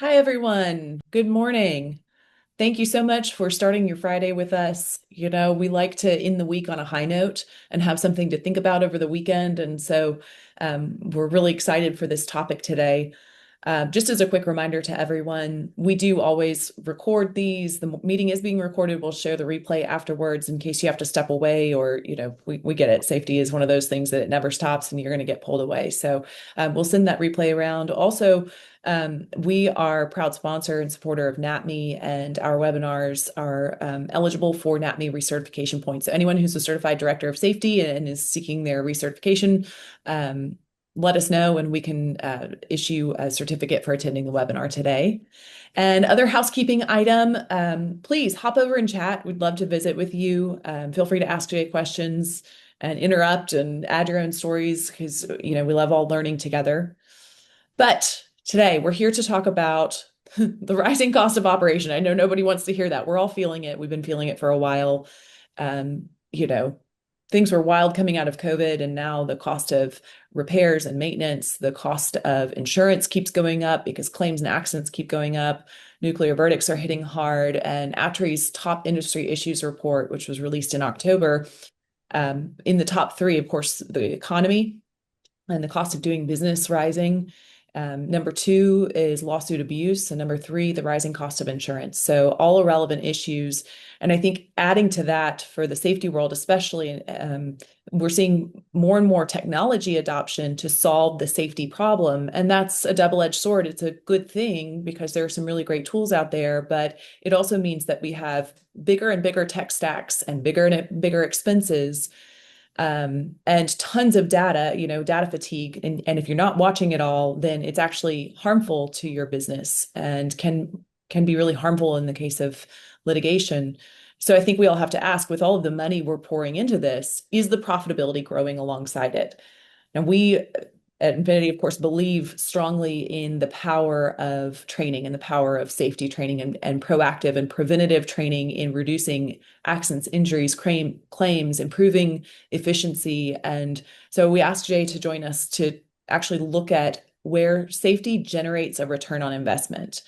Hi, everyone. Good morning. Thank you so much for starting your Friday with us. We like to end the week on a high note and have something to think about over the weekend. And so we're really excited for this topic today. Just as a quick reminder to everyone, we do always record these. The meeting is being recorded. We'll share the replay afterwards in case you have to step away or, we get it. Safety is one of those things that it never stops and you're going to get pulled away. So we'll send that replay around. Also, we are a proud sponsor and supporter of NAPME, and our webinars are eligible for NAPME recertification points. So anyone who's a certified director of safety and is seeking their recertification, let us know and we can issue a certificate for attending the webinar today. And other housekeeping item, please hop over and chat. We'd love to visit with you. Feel free to ask Jay questions and interrupt and add your own stories because, we love all learning together. But today we're here to talk about the rising cost of operation. I know nobody wants to hear that. We're all feeling it. We've been feeling it for a while. Um, you know, Things were wild coming out of COVID, and now the cost of repairs and maintenance, the cost of insurance keeps going up because claims and accidents keep going up. Nuclear verdicts are hitting hard, and ATRI's top industry issues report, which was released in October, in the top three, of course, the economy and the cost of doing business rising. Number two is lawsuit abuse. And number three, the rising cost of insurance. So all irrelevant issues. And I think adding to that for the safety world, especially, we're seeing more and more technology adoption to solve the safety problem. And that's a double-edged sword. It's a good thing because there are some really great tools out there, but it also means that we have bigger and bigger tech stacks and bigger expenses, and tons of data, data fatigue. And if you're not watching it all, then it's actually harmful to your business and can be really harmful in the case of litigation. So I think we all have to ask, with all of the money we're pouring into this, is the profitability growing alongside it? Now, we at INFINITI, of course, believe strongly in the power of training and the power of safety training and proactive and preventative training in reducing accidents, injuries, claims, improving efficiency. And so we asked Jay to join us to actually look at where safety generates a return on investment.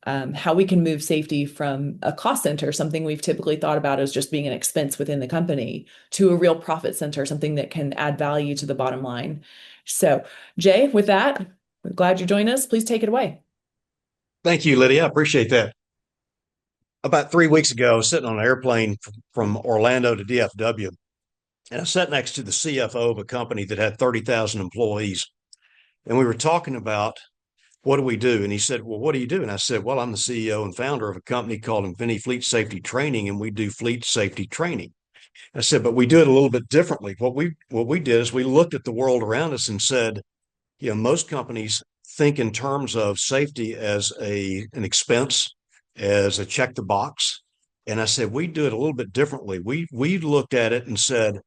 How we can move safety from a cost center, something we've typically thought about as just being an expense within the company, to a real profit center, something that can add value to the bottom line. So, Jay, with that, we're glad you joined us. Please take it away. Thank you, Lydia. I appreciate that. About 3 weeks ago, I was sitting on an airplane from Orlando to DFW, and I sat next to the CFO of a company that had 30,000 employees. And we were talking about what do we do? And he said, well, what do you do? And I said, well, I'm the CEO and founder of a company called INFINITI Fleet Safety Training, and we do fleet safety training. I said, but we do it a little bit differently. What we did is we looked at the world around us and said, most companies think in terms of safety as an expense, as a check the box. And I said, we do it a little bit differently. We looked at it and said,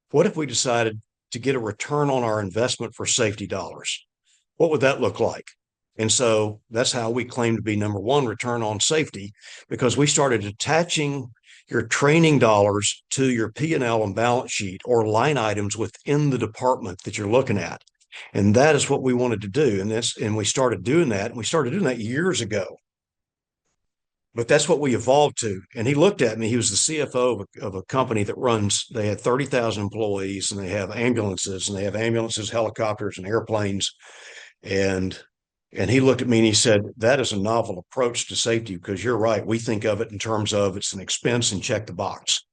what if we decided to get a return on our investment for safety dollars? What would that look like? And so that's how we claim to be number one, return on safety, because we started attaching your training dollars to your P&L and balance sheet or line items within the department that you're looking at. And that is what we wanted to do. And we started doing that. And we started doing that years ago. But that's what we evolved to. And he looked at me. He was the CFO of a company that they had 30,000 employees, and they have ambulances, helicopters, and airplanes. And he looked at me and he said, that is a novel approach to safety, because you're right. We think of it in terms of it's an expense and check the box.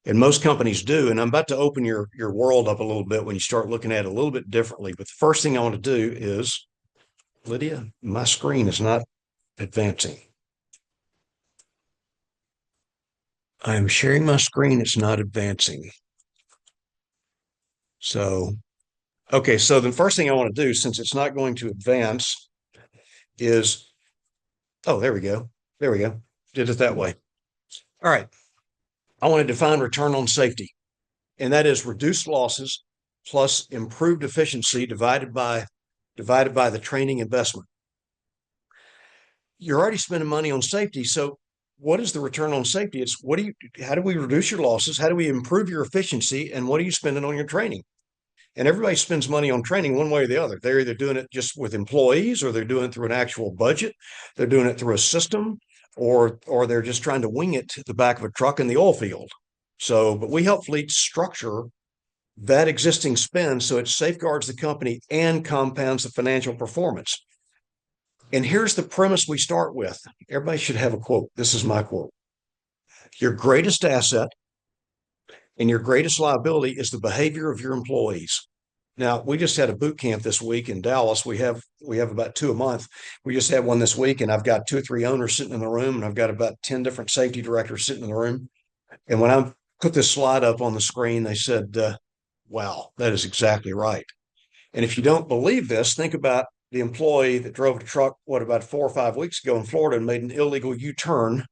And most companies do. And I'm about to open your world up a little bit when you start looking at it a little bit differently. But the first thing I want to do is, Lydia, my screen is not advancing. I am sharing my screen. It's not advancing. So, okay. So the first thing I want to do, since it's not going to advance, is, oh, there we go. There we go. Did it that way. All right. I want to define return on safety, and that is reduced losses plus improved efficiency divided by the training investment. You're already spending money on safety, so what is the return on safety? It's how do we reduce your losses? How do we improve your efficiency? And what are you spending on your training? And everybody spends money on training one way or the other. They're either doing it just with employees, or they're doing it through an actual budget. They're doing it through a system, or they're just trying to wing it to the back of a truck in the oil field. So, but we help fleets structure that existing spend so it safeguards the company and compounds the financial performance. And here's the premise we start with. Everybody should have a quote. This is my quote. Your greatest asset and your greatest liability is the behavior of your employees. Now, we just had a boot camp this week in Dallas. We have about 2 a month. We just had one this week, and I've got 2 or 3 owners sitting in the room, and I've got about 10 different safety directors sitting in the room. And when I put this slide up on the screen, they said, wow, that is exactly right. And if you don't believe this, think about the employee that drove a truck, about 4 or 5 weeks ago in Florida and made an illegal U-turn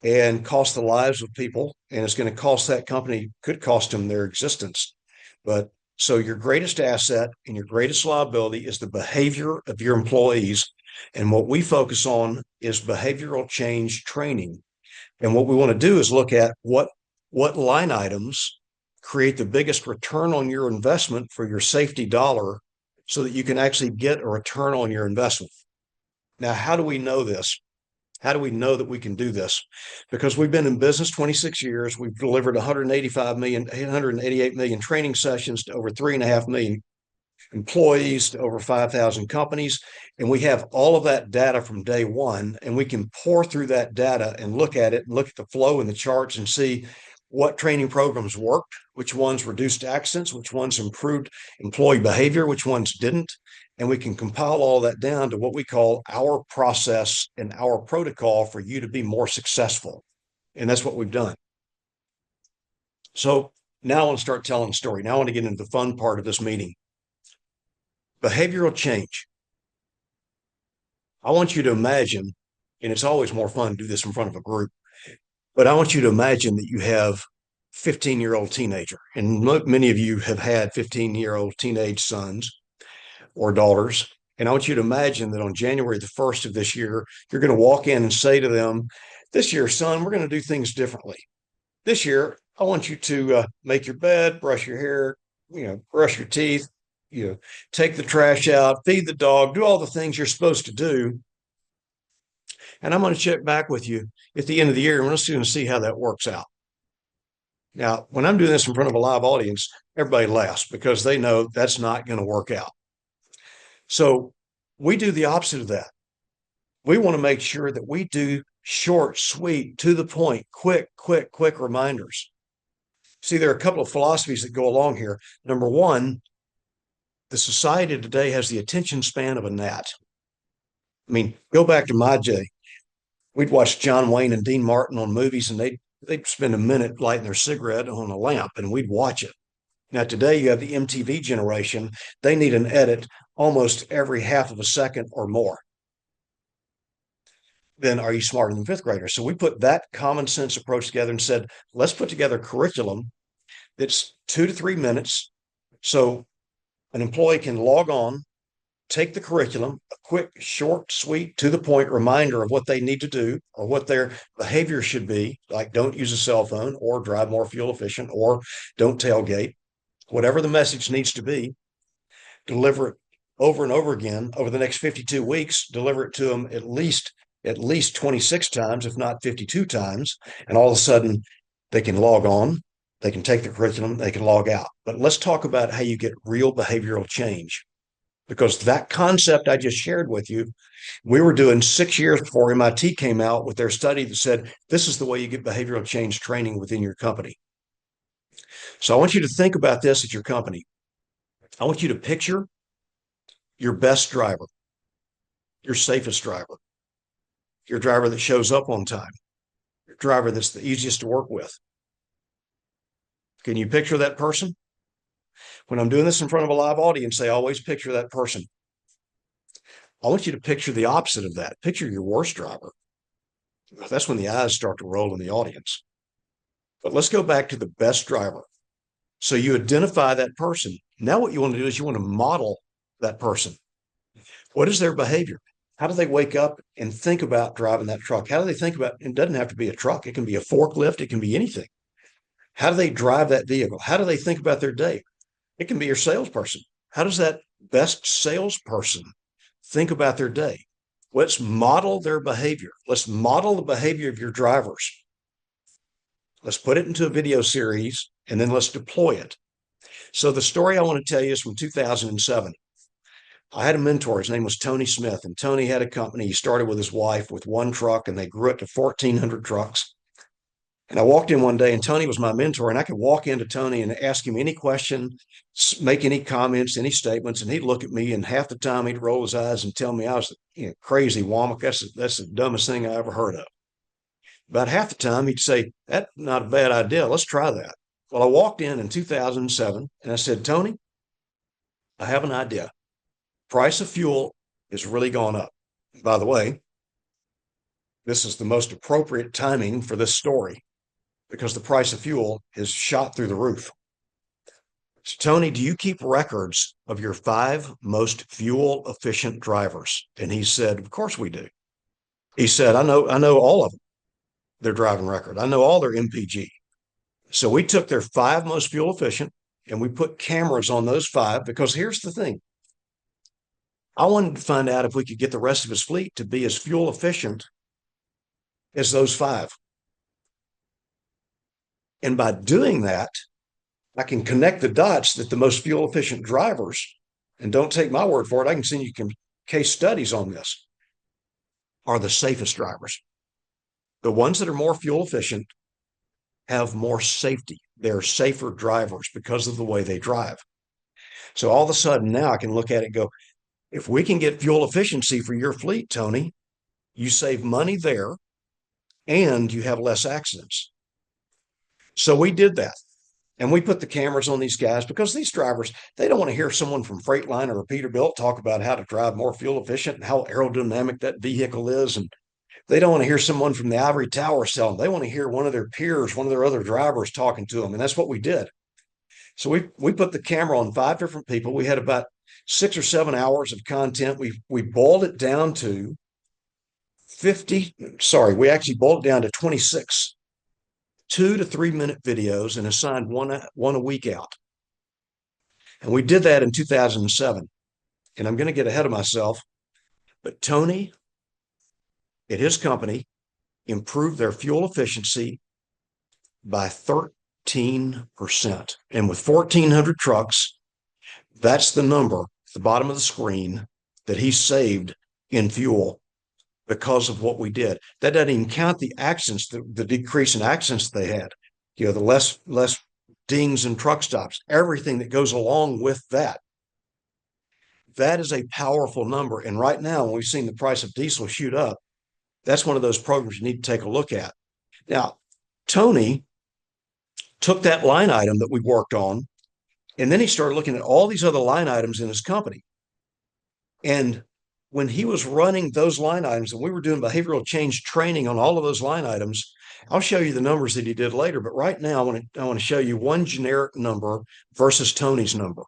and cost the lives of people. And it's going to cost that company, could cost them their existence. But so your greatest asset and your greatest liability is the behavior of your employees. And what we focus on is behavioral change training. And what we want to do is look at what line items create the biggest return on your investment for your safety dollar so that you can actually get a return on your investment. Now, how do we know this? How do we know that we can do this? Because we've been in business 26 years. We've delivered 188 million training sessions to over 3.5 million employees, to over 5,000 companies. And we have all of that data from day one, and we can pour through that data and look at it and look at the flow in the charts and see what training programs worked, which ones reduced accidents, which ones improved employee behavior, which ones didn't. And we can compile all that down to what we call our process and our protocol for you to be more successful. And that's what we've done. So now I want to start telling a story. Now I want to get into the fun part of this meeting. Behavioral change. I want you to imagine, and it's always more fun to do this in front of a group, but I want you to imagine that you have 15-year-old teenager, and many of you have had 15-year-old teenage sons or daughters. And I want you to imagine that on January the 1st of this year, you're going to walk in and say to them, this year, son, we're going to do things differently. This year, I want you to make your bed, brush your hair, brush your teeth, take the trash out, feed the dog, do all the things you're supposed to do. And I'm going to check back with you at the end of the year, and we're just going to see how that works out. Now, when I'm doing this in front of a live audience, everybody laughs because they know that's not going to work out. So we do the opposite of that. We want to make sure that we do short, sweet, to the point, quick reminders. See, there are a couple of philosophies that go along here. Number one, the society today has the attention span of a gnat. I mean, go back to my day. We'd watch John Wayne and Dean Martin on movies, and they'd spend a minute lighting their cigarette on a lamp, and we'd watch it. Now, today you have the MTV generation. They need an edit almost every half of a second or more. Then are you smarter than fifth graders? So we put that common sense approach together and said, let's put together curriculum that's 2 to 3 minutes. So an employee can log on, take the curriculum, a quick, short, sweet, to the point reminder of what they need to do or what their behavior should be, like don't use a cell phone or drive more fuel efficient or don't tailgate, whatever the message needs to be, deliver it over and over again over the next 52 weeks, deliver it to them at least 26 times, if not 52 times. And all of a sudden they can log on, they can take the curriculum, they can log out. But let's talk about how you get real behavioral change. Because that concept I just shared with you, we were doing 6 years before MIT came out with their study that said, this is the way you get behavioral change training within your company. So I want you to think about this at your company. I want you to picture your best driver, your safest driver, your driver that shows up on time, your driver that's the easiest to work with. Can you picture that person? When I'm doing this in front of a live audience, they always picture that person. I want you to picture the opposite of that. Picture your worst driver. That's when the eyes start to roll in the audience. But let's go back to the best driver. So you identify that person. Now what you want to do is you want to model that person. What is their behavior? How do they wake up and think about driving that truck? How do they think about, it doesn't have to be a truck. It can be a forklift. It can be anything. How do they drive that vehicle? How do they think about their day? It can be your salesperson. How does that best salesperson think about their day? Let's model their behavior. Let's model the behavior of your drivers. Let's put it into a video series and then let's deploy it. So the story I want to tell you is from 2007. I had a mentor. His name was Tony Smith, and Tony had a company. He started with his wife with one truck, and they grew it to 1,400 trucks. And I walked in one day, and Tony was my mentor, and I could walk into Tony and ask him any question, make any comments, any statements, and he'd look at me, and half the time he'd roll his eyes and tell me I was crazy, Wommack. That's the dumbest thing I ever heard of. About half the time he'd say, "That's not a bad idea. Let's try that." Well, I walked in 2007, and I said, "Tony, I have an idea. Price of fuel is really gone up. By the way, this is the most appropriate timing for this story because the price of fuel is shot through the roof. So, Tony, do you keep records of your 5 most fuel efficient drivers?" And he said, "Of course we do." He said, I know all of them, their driving record. I know all their MPG. So we took their 5 most fuel efficient and we put cameras on those 5 because here's the thing. I wanted to find out if we could get the rest of his fleet to be as fuel efficient as those 5. And by doing that, I can connect the dots that the most fuel efficient drivers, and don't take my word for it, I can send you case studies on this, are the safest drivers. The ones that are more fuel efficient have more safety. They're safer drivers because of the way they drive. So all of a sudden now I can look at it and go, if we can get fuel efficiency for your fleet, Tony, you save money there and you have less accidents. So we did that. And we put the cameras on these guys because these drivers, they don't want to hear someone from Freightliner or Peterbilt talk about how to drive more fuel efficient and how aerodynamic that vehicle is. And they don't want to hear someone from the ivory tower sell them. They want to hear one of their peers, one of their other drivers talking to them. And that's what we did. So we put the camera on 5 different people. We had about 6 or 7 hours of content. We boiled it down to 50. Sorry, we actually boiled it down to 26 2 to 3 minute videos and assigned one a week out. And we did that in 2007. And I'm going to get ahead of myself, but Tony at his company improved their fuel efficiency by 13%. And with 1,400 trucks, that's the number at the bottom of the screen that he saved in fuel because of what we did. That doesn't even count the accidents, the decrease in accidents they had, the less dings and truck stops, everything that goes along with that. That is a powerful number. And right now, when we've seen the price of diesel shoot up, that's one of those programs you need to take a look at. Now, Tony took that line item that we worked on, and then he started looking at all these other line items in his company. And when he was running those line items and we were doing behavioral change training on all of those line items, I'll show you the numbers that he did later. But right now, I want to show you one generic number versus Tony's number.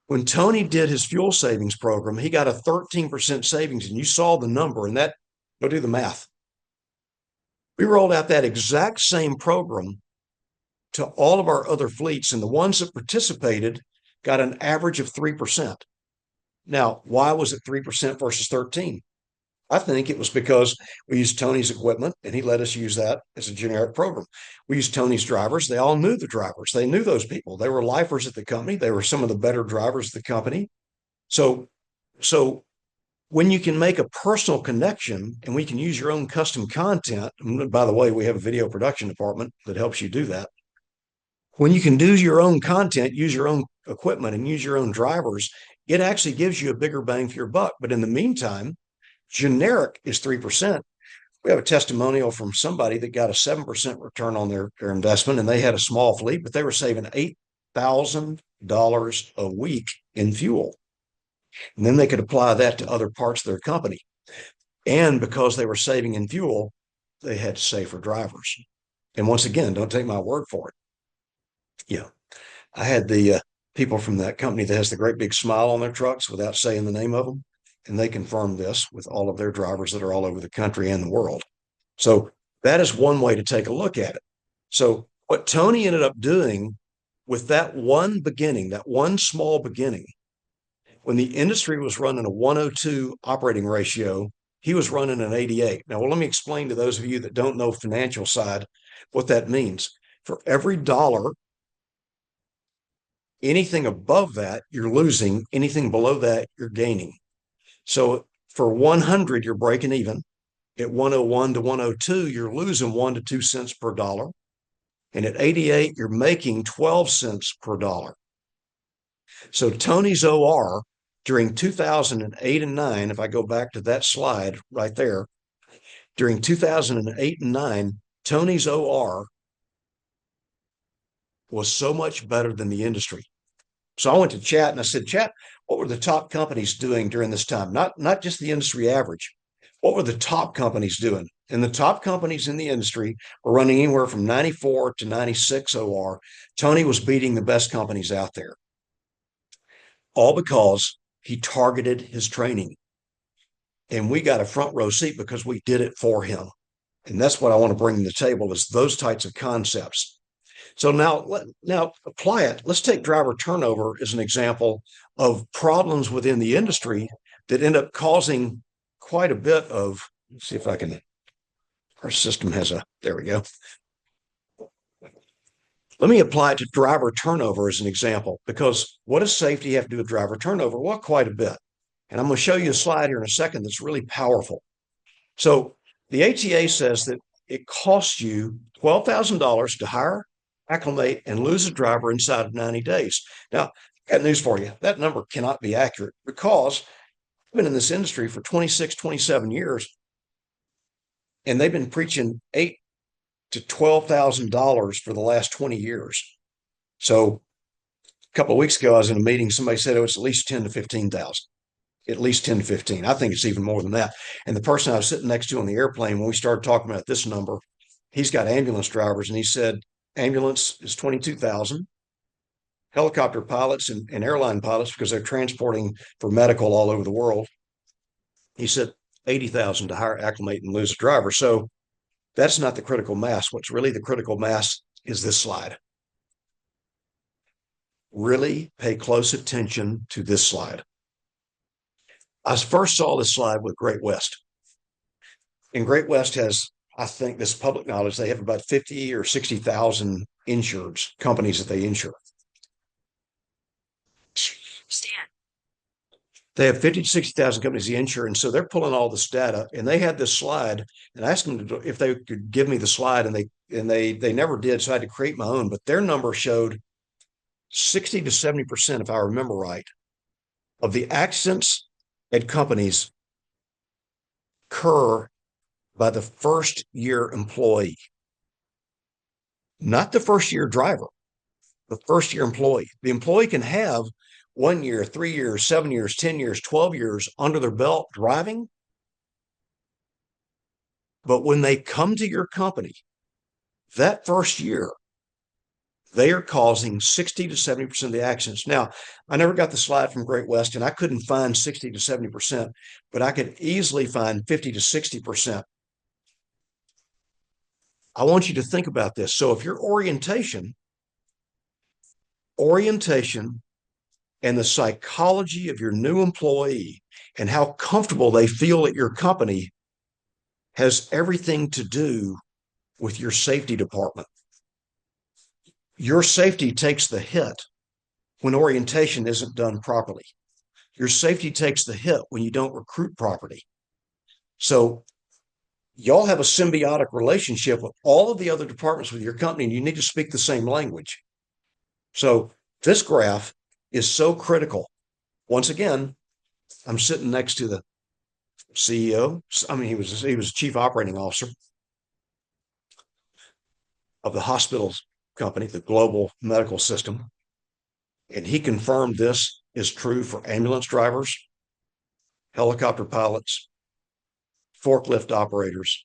When Tony did his fuel savings program, he got a 13% savings, and you saw the number, and that, go do the math. We rolled out that exact same program to all of our other fleets, and the ones that participated got an average of 3%. Now, why was it 3% versus 13? I think it was because we used Tony's equipment and he let us use that as a generic program. We used Tony's drivers. They all knew the drivers. They knew those people. They were lifers at the company. They were some of the better drivers of the company. So when you can make a personal connection and we can use your own custom content, and by the way, we have a video production department that helps you do that. When you can do your own content, use your own equipment and use your own drivers, it actually gives you a bigger bang for your buck. But in the meantime, generic is 3%. We have a testimonial from somebody that got a 7% return on their investment, and they had a small fleet, but they were saving $8,000 a week in fuel. And then they could apply that to other parts of their company. And because they were saving in fuel, they had safer drivers. And once again, don't take my word for it. Yeah. I had the people from that company that has the great big smile on their trucks without saying the name of them. And they confirmed this with all of their drivers that are all over the country and the world. So that is one way to take a look at it. So what Tony ended up doing with that one beginning, that one small beginning, when the industry was running a 102 operating ratio, he was running an 88. Now, well, let me explain to those of you that don't know financial side what that means. For every dollar, anything above that, you're losing. Anything below that, you're gaining. So for 100, you're breaking even. At 101 to 102, you're losing 1 to 2 cents per dollar. And at 88, you're making 12 cents per dollar. So Tony's OR during 2008 and 9, if I go back to that slide right there, during 2008 and 9, Tony's OR was so much better than the industry. So I went to chat and I said, chat, what were the top companies doing during this time? Not just the industry average. What were the top companies doing? And the top companies in the industry were running anywhere from 94 to 96 OR. Tony was beating the best companies out there, all because he targeted his training. And we got a front row seat because we did it for him. And that's what I want to bring to the table is those types of concepts. So now apply it. Let's take driver turnover as an example of problems within the industry that end up causing quite a bit of, let's see if I can, our system has a, there we go. Let me apply it to driver turnover as an example, because what does safety have to do with driver turnover? Well, quite a bit. And I'm going to show you a slide here in a second that's really powerful. So the ATA says that it costs you $12,000 to hire, acclimate, and lose a driver inside of 90 days. Now, I got news for you. That number cannot be accurate because I've been in this industry for 26, 27 years, and they've been preaching $8,000 to $12,000 for the last 20 years. So a couple of weeks ago, I was in a meeting. Somebody said it was at least 10 to 15,000. At least 10 to 15. I think it's even more than that. And the person I was sitting next to on the airplane, when we started talking about this number, he's got ambulance drivers, and he said ambulance is 22,000. Helicopter pilots and airline pilots, because they're transporting for medical all over the world, he said 80,000 to hire, acclimate, and lose a driver. So that's not the critical mass. What's really the critical mass is this slide. Really pay close attention to this slide. I first saw this slide with Great West. And Great West has, I think this public knowledge, they have about 50 or 60,000 insureds, companies that they insure. They have 50 to 60,000 companies they insure. And so they're pulling all this data. And they had this slide, and I asked them if they could give me the slide, and they never did. So I had to create my own. But their number showed 60 to 70%, if I remember right, of the accidents at companies occur by the first year employee, not the first year driver, the first year employee. The employee can have 1 year, 3 years, 7 years, 10 years, 12 years under their belt driving. But when they come to your company, that first year, they are causing 60 to 70% of the accidents. Now, I never got the slide from Great West, and I couldn't find 60 to 70%, but I could easily find 50 to 60%. I want you to think about this. So if your orientation and the psychology of your new employee and how comfortable they feel at your company has everything to do with your safety department. Your safety takes the hit when orientation isn't done properly. Your safety takes the hit when you don't recruit properly. So y'all have a symbiotic relationship with all of the other departments with your company, and you need to speak the same language. So this graph is so critical. Once again, I'm sitting next to the CEO. I mean, he was chief operating officer of the hospital company, the global medical system. And he confirmed this is true for ambulance drivers, helicopter pilots, forklift operators.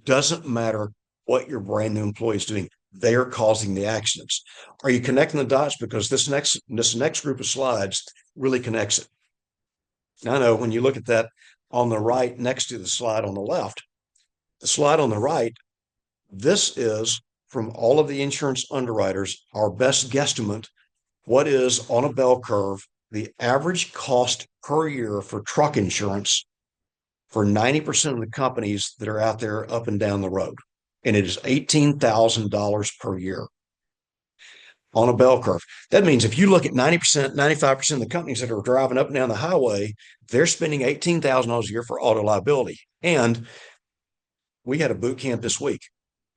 Doesn't matter what your brand new employee is doing. They are causing the accidents. Are you connecting the dots? Because this next group of slides really connects it. Now, I know when you look at that on the right next to the slide on the left, the slide on the right, this is from all of the insurance underwriters our best guesstimate what is on a bell curve the average cost per year for truck insurance for 90% of the companies that are out there up and down the road. And it is $18,000 per year on a bell curve. That means if you look at 90%, 95% of the companies that are driving up and down the highway, they're spending $18,000 a year for auto liability. And we had a boot camp this week,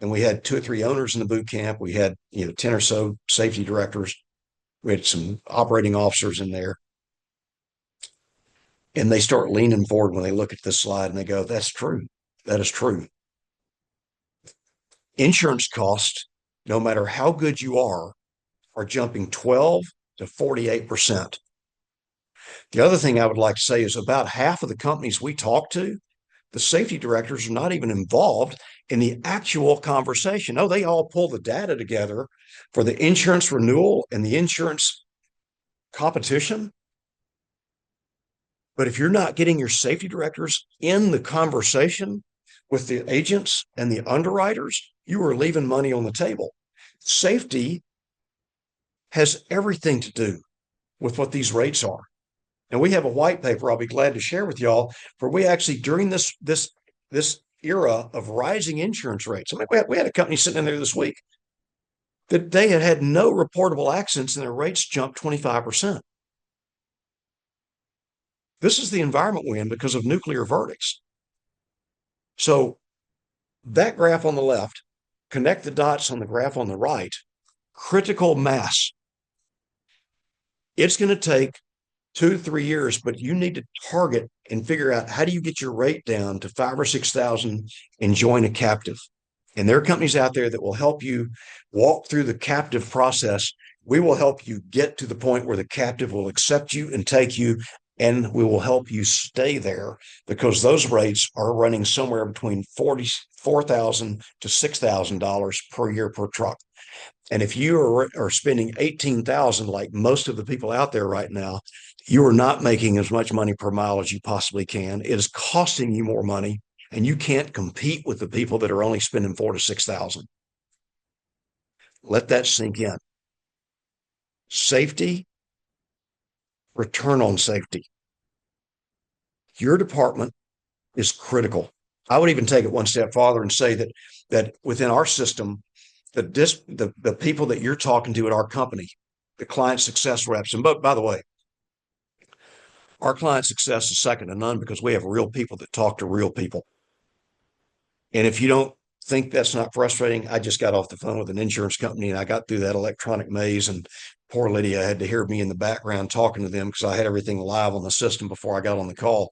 and we had 2 or 3 owners in the boot camp. We had 10 or so safety directors. We had some operating officers in there. And they start leaning forward when they look at this slide and they go, that's true. That is true. Insurance costs, no matter how good you are jumping 12 to 48%. The other thing I would like to say is about half of the companies we talk to, the safety directors are not even involved in the actual conversation. Oh, they all pull the data together for the insurance renewal and the insurance competition. But if you're not getting your safety directors in the conversation with the agents and the underwriters, you are leaving money on the table. Safety has everything to do with what these rates are. And we have a white paper I'll be glad to share with y'all, where we actually, during this era of rising insurance rates, I mean, we had a company sitting in there this week that they had no reportable accidents and their rates jumped 25%. This is the environment we're in because of nuclear verdicts. So that graph on the left, connect the dots on the graph on the right, critical mass. It's going to take 2 to 3 years, but you need to target and figure out how do you get your rate down to 5,000 or 6,000 and join a captive. And there are companies out there that will help you walk through the captive process. We will help you get to the point where the captive will accept you and take you, and we will help you stay there because those rates are running somewhere between $44,000 to $6,000 per year per truck. And if you are spending $18,000 like most of the people out there right now, you are not making as much money per mile as you possibly can. It is costing you more money, and you can't compete with the people that are only spending $4,000 to $6,000. Let that sink in. Safety, return on safety. Your department is critical. I would even take it one step farther and say that within our system, the people that you're talking to at our company, the client success reps, and by the way, our client success is second to none because we have real people that talk to real people. And if you don't think that's not frustrating, I just got off the phone with an insurance company and I got through that electronic maze, and poor Lydia had to hear me in the background talking to them because I had everything live on the system before I got on the call.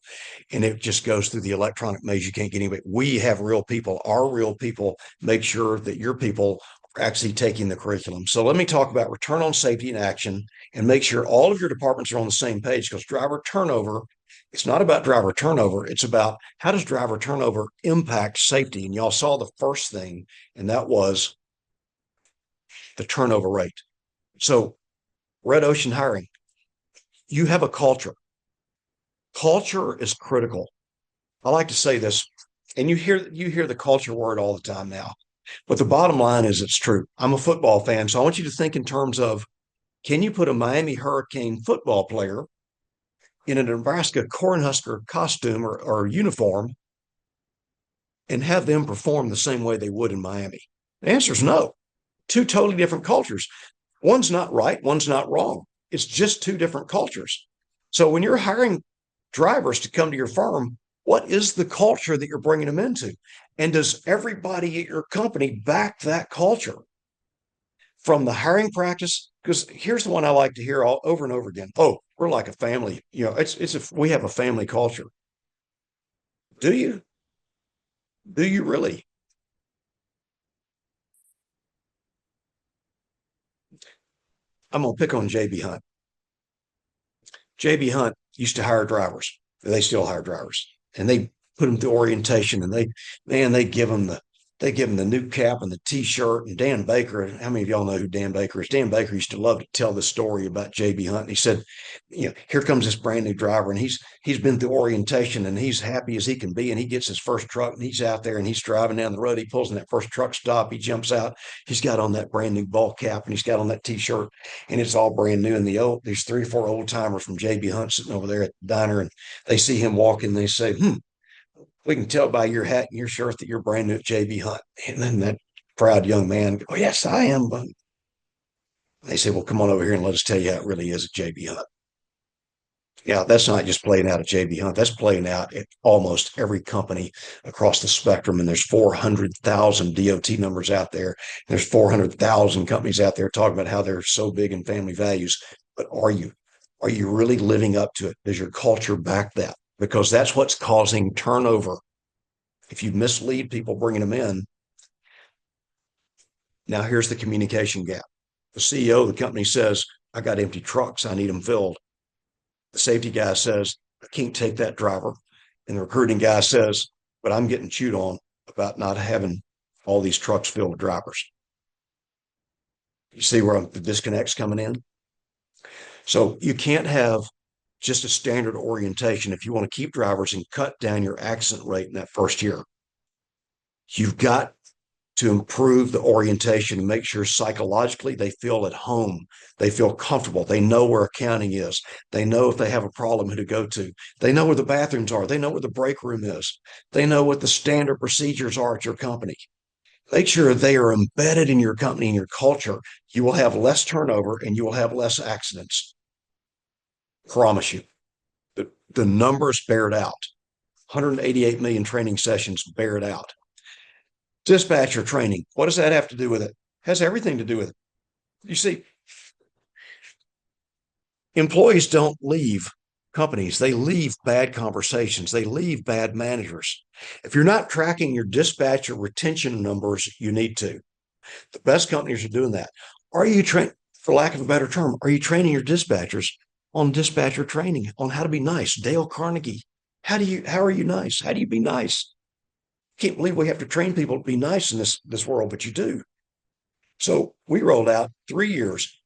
And it just goes through the electronic maze. You can't get anybody. We have real people. Our real people make sure that your people are actually taking the curriculum. So let me talk about return on safety in action and make sure all of your departments are on the same page, because driver turnover, it's not about driver turnover. It's about how does driver turnover impact safety? And y'all saw the first thing, and that was the turnover rate. So Red Ocean Hiring, you have a culture. Culture is critical. I like to say this, and you hear the culture word all the time now, but the bottom line is it's true. I'm a football fan, so I want you to think in terms of, can you put a Miami Hurricane football player in a Nebraska Cornhusker costume or uniform and have them perform the same way they would in Miami? The answer is no. 2 totally different cultures. One's not right, one's not wrong. It's just 2 different cultures. So when you're hiring drivers to come to your firm, what is the culture that you're bringing them into? And does everybody at your company back that culture? From the hiring practice, because here's the one I like to hear all over and over again. Oh, we're like a family. We have a family culture. Do you? Do you really? I'm gonna pick on JB Hunt. JB Hunt used to hire drivers. They still hire drivers, and they put them through orientation, and they give them They give him the new cap and the T-shirt. And Dan Baker, how many of y'all know who Dan Baker is? Dan Baker used to love to tell the story about JB Hunt. And he said, here comes this brand new driver, and he's been through orientation, and he's happy as he can be. And he gets his first truck, and he's out there, and he's driving down the road. He pulls in that first truck stop. He jumps out. He's got on that brand new ball cap, and he's got on that T-shirt, and it's all brand new. And there's 3 or 4 old timers from JB Hunt sitting over there at the diner, and they see him walking. And they say, we can tell by your hat and your shirt that you're brand new at JB Hunt. And then that proud young man, oh, yes, I am. They say, well, come on over here and let us tell you how it really is at JB Hunt. Yeah, that's not just playing out at JB Hunt. That's playing out at almost every company across the spectrum. And there's 400,000 DOT numbers out there. There's 400,000 companies out there talking about how they're so big in family values. But are you? Are you really living up to it? Does your culture back that? Because that's what's causing turnover. If you mislead people bringing them in, now here's the communication gap. The CEO of the company says, I got empty trucks. I need them filled. The safety guy says, I can't take that driver. And the recruiting guy says, but I'm getting chewed on about not having all these trucks filled with drivers. You see where the disconnect's coming in? So you can't have just a standard orientation if you want to keep drivers and cut down your accident rate in that first year. You've got to improve the orientation and make sure psychologically they feel at home. They feel comfortable. They know where accounting is. They know if they have a problem who to go to. They know where the bathrooms are. They know where the break room is. They know what the standard procedures are at your company. Make sure they are embedded in your company and your culture. You will have less turnover and you will have less accidents. Promise you. The numbers bear it out. 188 million training sessions bear it out. Dispatcher training. What does that have to do with it? It has everything to do with it. You see, employees don't leave companies. They leave bad conversations. They leave bad managers. If you're not tracking your dispatcher retention numbers, you need to. The best companies are doing that. Are you trained, for lack of a better term, are you training your dispatchers on dispatcher training, on how to be nice? Dale Carnegie. How are you nice? How do you be nice? Can't believe we have to train people to be nice in this world, but you do. So we rolled out 3 years,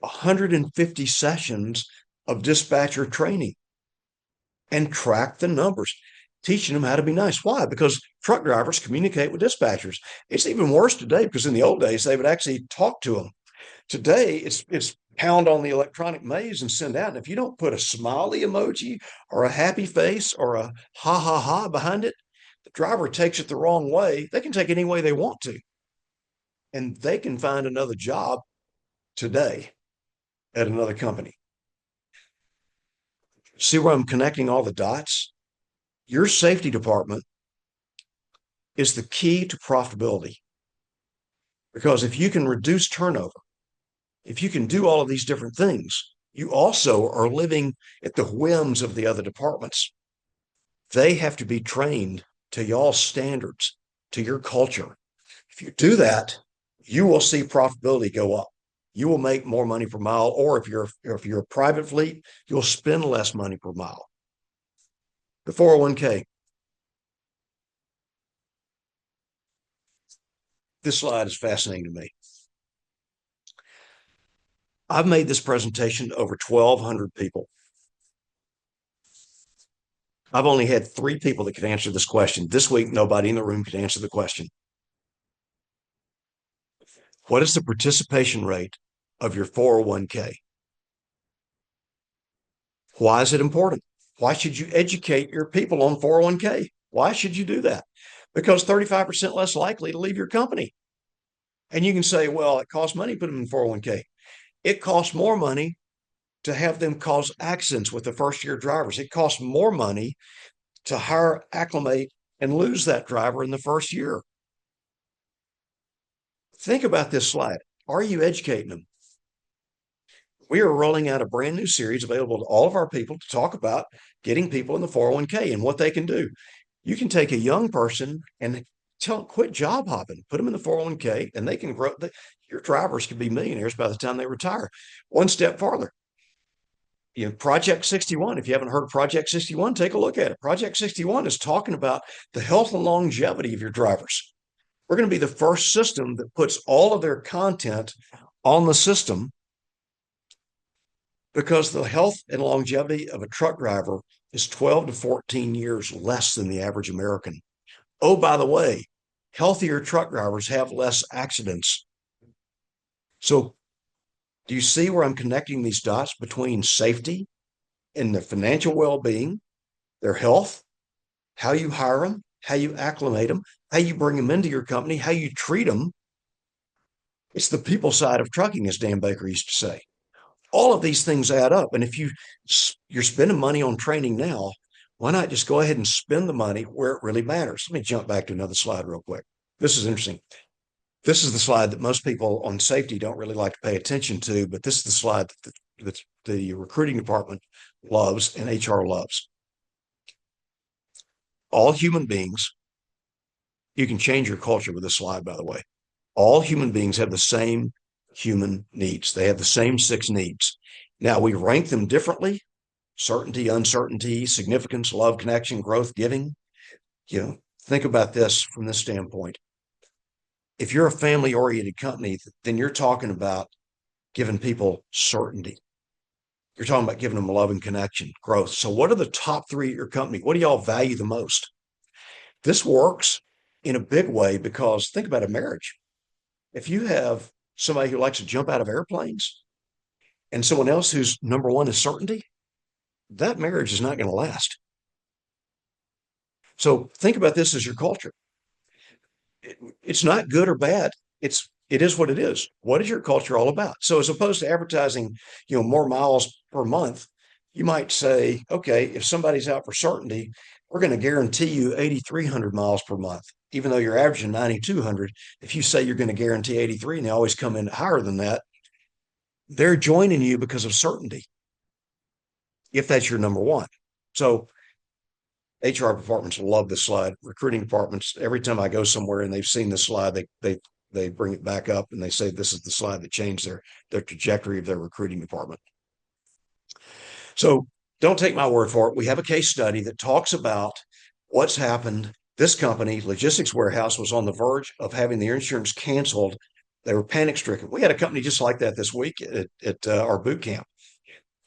150 sessions of dispatcher training and track the numbers, teaching them how to be nice. Why? Because truck drivers communicate with dispatchers. It's even worse today because in the old days, they would actually talk to them. Today, it's pound on the electronic maze and send out. And if you don't put a smiley emoji or a happy face or a ha ha ha behind it, the driver takes it the wrong way. They can take it any way they want to. And they can find another job today at another company. See where I'm connecting all the dots? Your safety department is the key to profitability. Because if you can reduce turnover, if you can do all of these different things, you also are living at the whims of the other departments. They have to be trained to y'all's standards, to your culture. If you do that, you will see profitability go up. You will make more money per mile, or if you're a private fleet, you'll spend less money per mile. The 401k. This slide is fascinating to me. I've made this presentation to over 1,200 people. I've only had 3 people that could answer this question. This week, nobody in the room could answer the question. What is the participation rate of your 401k? Why is it important? Why should you educate your people on 401k? Why should you do that? Because 35% less likely to leave your company. And you can say, well, it costs money to put them in 401k. It costs more money to have them cause accidents with the first year drivers. It costs more money to hire, acclimate, and lose that driver in the first year. Think about this slide. Are you educating them? We are rolling out a brand new series available to all of our people to talk about getting people in the 401k and what they can do. You can take a young person and tell them, quit job hopping, put them in the 401k, and they can grow. Your drivers can be millionaires by the time they retire. One step farther. Project 61. If you haven't heard of Project 61, take a look at it. Project 61 is talking about the health and longevity of your drivers. We're going to be the first system that puts all of their content on the system, because the health and longevity of a truck driver is 12 to 14 years less than the average American. Oh, by the way, healthier truck drivers have less accidents. So, do you see where I'm connecting these dots between safety and their financial well being, their health, how you hire them, how you acclimate them, how you bring them into your company, how you treat them? It's the people side of trucking, as Dan Baker used to say. All of these things add up. And if you're spending money on training now, why not just go ahead and spend the money where it really matters? Let me jump back to another slide real quick. This is interesting. This is the slide that most people on safety don't really like to pay attention to, but this is the slide that the recruiting department loves and HR loves. All human beings, you can change your culture with this slide, by the way. All human beings have the same human needs. They have the same 6 needs. Now, we rank them differently: certainty, uncertainty, significance, love, connection, growth, giving. Think about this from this standpoint. If you're a family-oriented company, then you're talking about giving people certainty. You're talking about giving them love and connection, growth. So what are the top 3 at your company? What do y'all value the most? This works in a big way because think about a marriage. If you have somebody who likes to jump out of airplanes and someone else whose number 1 is certainty, that marriage is not going to last. So think about this as your culture. It's not good or bad. It is what it is. What is your culture all about? So as opposed to advertising, more miles per month, you might say, okay, if somebody's out for certainty, we're going to guarantee you 8,300 miles per month, even though you're averaging 9,200. If you say you're going to guarantee 83 and they always come in higher than that, they're joining you because of certainty, if that's your number 1. So HR departments love this slide. Recruiting departments, every time I go somewhere and they've seen this slide, they bring it back up and they say this is the slide that changed their trajectory of their recruiting department. So don't take my word for it. We have a case study that talks about what's happened. This company, Logistics Warehouse, was on the verge of having their insurance canceled. They were panic stricken. We had a company just like that this week at our boot camp.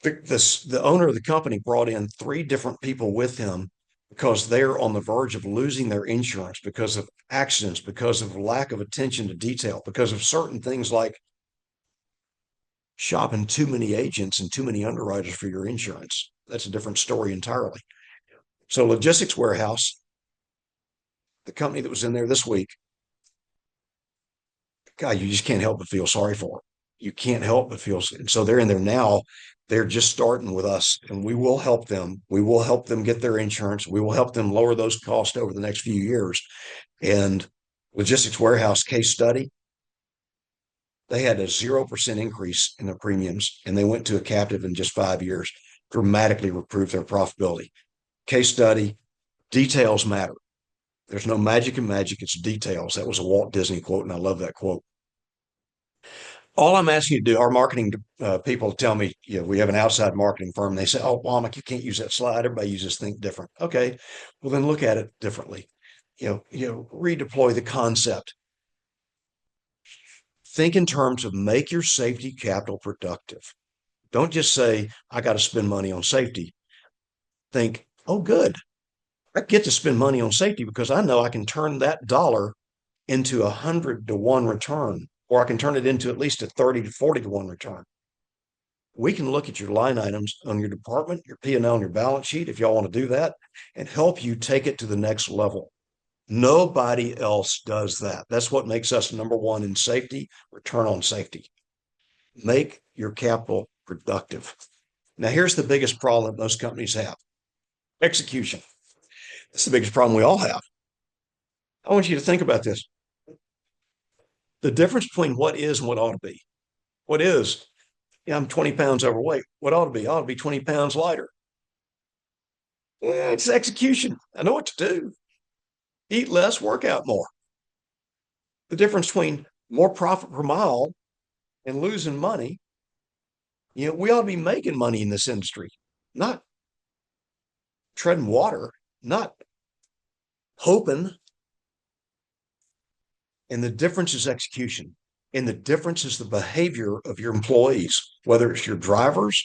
The owner of the company brought in 3 different people with him because they're on the verge of losing their insurance because of accidents, because of lack of attention to detail, because of certain things like shopping too many agents and too many underwriters for your insurance. That's a different story entirely. So Logistics Warehouse, the company that was in there this week, God, you just can't help but feel sorry for them. You can't help but feel. And so they're in there now. They're just starting with us, and we will help them. We will help them get their insurance. We will help them lower those costs over the next few years. And Logistics Warehouse case study, they had a 0% increase in their premiums, and they went to a captive in just 5 years, dramatically improved their profitability. Case study, details matter. There's no magic in magic, it's details. That was a Walt Disney quote, and I love that quote. All I'm asking you to do, our marketing people tell me, we have an outside marketing firm. They say, oh, Wommack, you can't use that slide. Everybody uses think different. Okay, well, then look at it differently. Redeploy the concept. Think in terms of make your safety capital productive. Don't just say, I got to spend money on safety. Think, oh, good. I get to spend money on safety because I know I can turn that dollar into 100 to 1 return, or I can turn it into at least a 30 to 40 to 1 return. We can look at your line items on your department, your P&L, and your balance sheet, if y'all want to do that, and help you take it to the next level. Nobody else does that. That's what makes us number 1 in safety, return on safety. Make your capital productive. Now, here's the biggest problem that most companies have: execution. That's the biggest problem we all have. I want you to think about this. The difference between what is and what ought to be. What is, I'm 20 pounds overweight. What ought to be? I ought to be 20 pounds lighter. It's execution. I know what to do. Eat less, work out more. The difference between more profit per mile and losing money We ought to be making money in this industry, not treading water, not hoping. And the difference is execution. And the difference is the behavior of your employees, whether it's your drivers,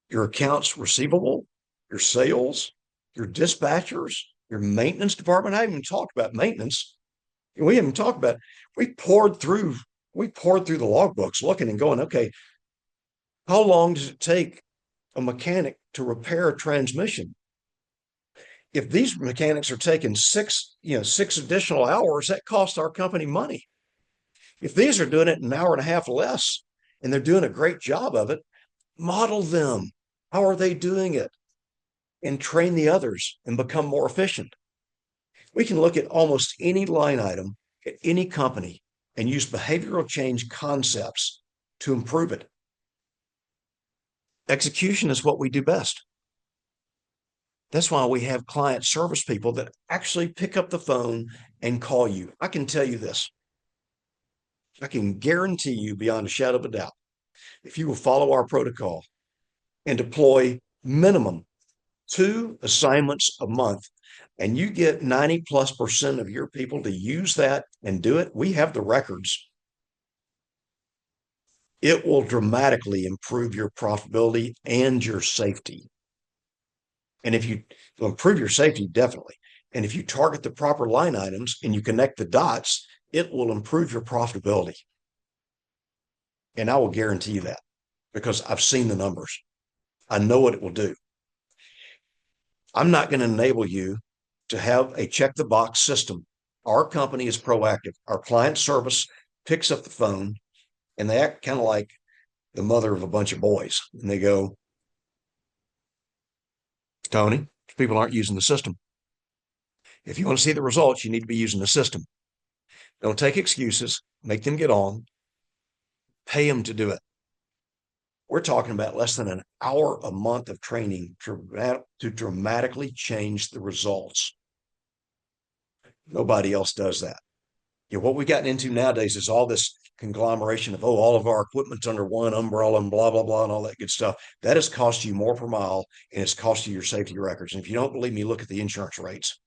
your accounts receivable, your sales, your dispatchers, your maintenance department. I haven't even talked about maintenance. We haven't talked about, we poured through, we poured through the logbooks looking and going, okay, how long does it take a mechanic to repair a transmission? If these mechanics are taking six additional hours, that costs our company money. If these are doing it an hour and a half less and they're doing a great job of it, model them. How are they doing it? And train the others and become more efficient. We can look at almost any line item at any company and use behavioral change concepts to improve it. Execution is what we do best. That's why we have client service people that actually pick up the phone and call you. I can tell you this. I can guarantee you beyond a shadow of a doubt, if you will follow our protocol and deploy minimum 2 assignments a month, and you get 90+% of your people to use that and do it, we have the records. It will dramatically improve your profitability and your safety. And if you improve your safety, definitely. And if you target the proper line items and you connect the dots, it will improve your profitability. And I will guarantee you that because I've seen the numbers. I know what it will do. I'm not going to enable you to have a check the box system. Our company is proactive. Our client service picks up the phone and they act kind of like the mother of a bunch of boys. And they go, Tony, people aren't using the system. If you want to see the results, you need to be using the system. Don't take excuses, make them get on, pay them to do it. We're talking about less than an hour a month of training to dramatically change the results. Nobody else does that. What we've gotten into nowadays is all this conglomeration of, all of our equipment's under one umbrella and blah, blah, blah, and all that good stuff. That has cost you more per mile and it's cost you your safety records. And if you don't believe me, look at the insurance rates.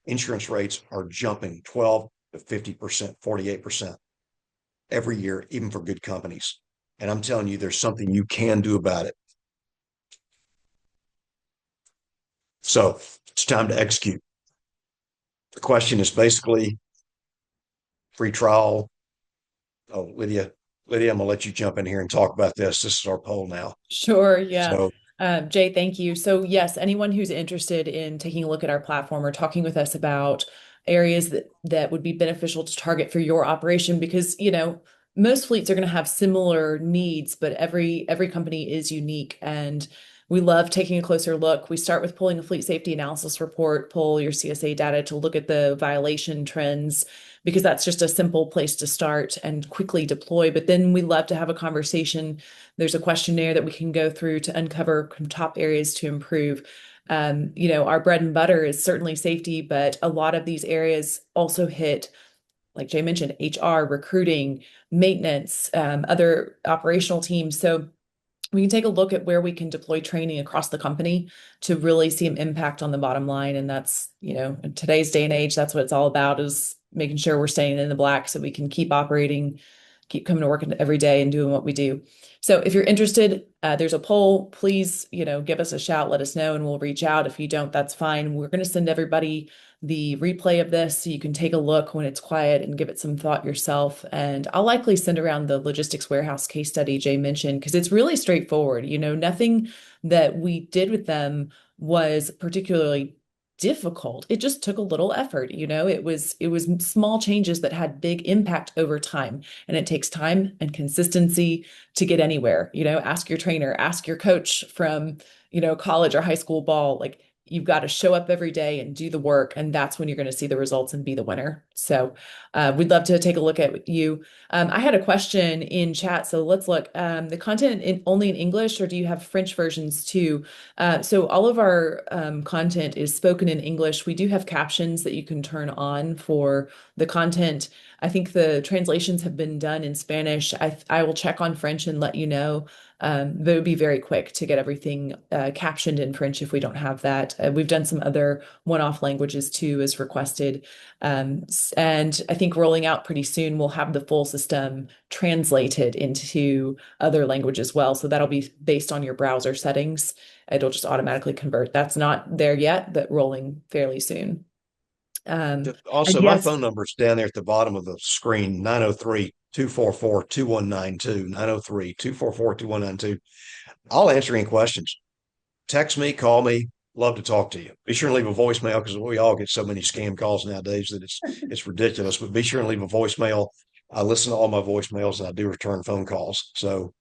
Insurance rates are jumping 12 to 50%, 48% every year, even for good companies. And I'm telling you, there's something you can do about it. So it's time to execute. The question is basically free trial. Oh, Lydia, I'm going to let you jump in here and talk about this. This is our poll now. Sure, yeah. So, Jay, thank you. So yes, anyone who's interested in taking a look at our platform or talking with us about areas that would be beneficial to target for your operation, because most fleets are going to have similar needs, but every company is unique, and we love taking a closer look. We start with pulling a fleet safety analysis report, pull your CSA data to look at the violation trends, because that's just a simple place to start and quickly deploy. But then we love to have a conversation. There's a questionnaire that we can go through to uncover top areas to improve. Our bread and butter is certainly safety, but a lot of these areas also hit, like Jay mentioned, HR, recruiting, maintenance, other operational teams. So we can take a look at where we can deploy training across the company to really see an impact on the bottom line. And that's, in today's day and age, that's what it's all about, is making sure we're staying in the black so we can keep operating, keep coming to work every day and doing what we do. So if you're interested, there's a poll. Please, give us a shout, let us know, and we'll reach out. If you don't, that's fine. We're going to send everybody the replay of this so you can take a look when it's quiet and give it some thought yourself. And I'll likely send around the logistics warehouse case study Jay mentioned, because it's really straightforward. Nothing that we did with them was particularly difficult. It just took a little effort. It was small changes that had big impact over time, and it takes time and consistency to get anywhere. Ask your trainer, ask your coach from college or high school ball. Like, you've got to show up every day and do the work, and that's when you're going to see the results and be the winner. So we'd love to take a look at you. I had a question in chat, so let's look. The content only in English, or do you have French versions too? So all of our content is spoken in English. We do have captions that you can turn on for the content. I think the translations have been done in Spanish. I will check on French and let you know. But it would be very quick to get everything captioned in French if we don't have that. We've done some other one-off languages too, as requested. And I think rolling out pretty soon, we'll have the full system translated into other language as well. So that'll be based on your browser settings. It'll just automatically convert. That's not there yet, but rolling fairly soon. And Also, my yes, phone number is down there at the bottom of the screen, 903-244-2192, 903-244-2192. I'll answer any questions. Text me, call me. Love to talk to you. Be sure and leave a voicemail because we all get so many scam calls nowadays that it's ridiculous. But be sure and leave a voicemail. I listen to all my voicemails and I do return phone calls. So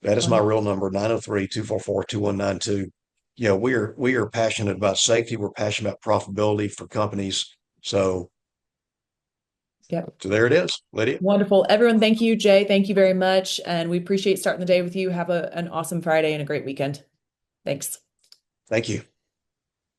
that is my real number, 903-244-2192. We are passionate about safety. We're passionate about profitability for companies. So, yep. so there it is, Lydia. Wonderful. Everyone, thank you. Jay, thank you very much. And we appreciate starting the day with you. Have an awesome Friday and a great weekend. Thanks. Thank you.